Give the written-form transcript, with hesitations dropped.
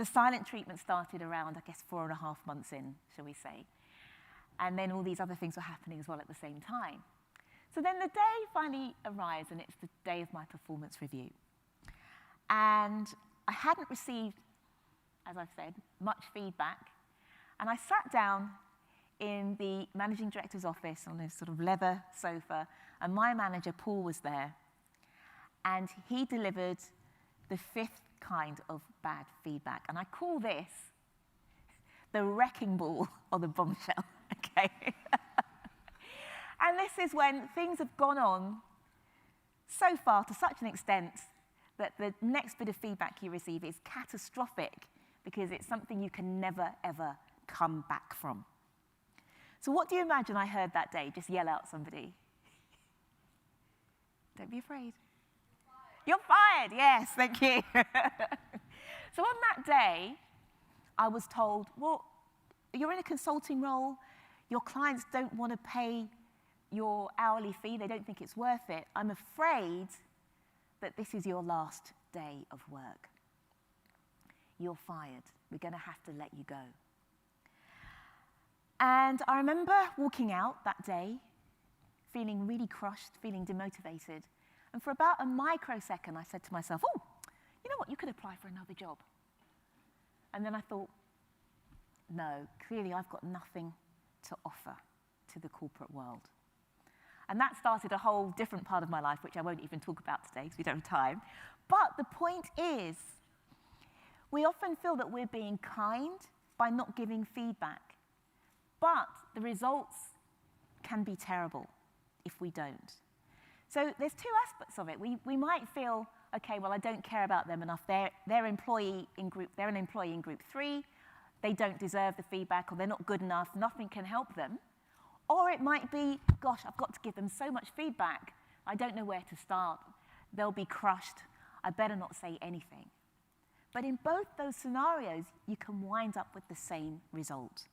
the silent treatment started around, I guess, 4.5 months in, shall we say. And then all these other things were happening as well at the same time. So then the day finally arrives, and it's the day of my performance review. And I hadn't received, as I've said, much feedback. And I sat down in the managing director's office on a sort of leather sofa, and my manager, Paul, was there. And he delivered the 5th kind of bad feedback. And I call this the wrecking ball or the bombshell, okay? And this is when things have gone on so far to such an extent that the next bit of feedback you receive is catastrophic because it's something you can never, ever come back from. So what do you imagine I heard that day? Just yell out somebody. Don't be afraid. You're fired, yes, thank you. So on that day, I was told, well, you're in a consulting role, your clients don't want to pay your hourly fee, they don't think it's worth it. I'm afraid that this is your last day of work. You're fired. We're going to have to let you go. And I remember walking out that day, feeling really crushed, feeling demotivated. And for about a microsecond, I said to myself, oh, you know what, you could apply for another job. And then I thought, no, clearly I've got nothing to offer to the corporate world. And that started a whole different part of my life, which I won't even talk about today because we don't have time. But the point is, we often feel that we're being kind by not giving feedback. But the results can be terrible if we don't. So there's 2 aspects of it. We might feel, okay, well, I don't care about them enough. They're an employee in group 3. They don't deserve the feedback, or they're not good enough. Nothing can help them. Or it might be, gosh, I've got to give them so much feedback. I don't know where to start. They'll be crushed. I better not say anything. But in both those scenarios, you can wind up with the same result.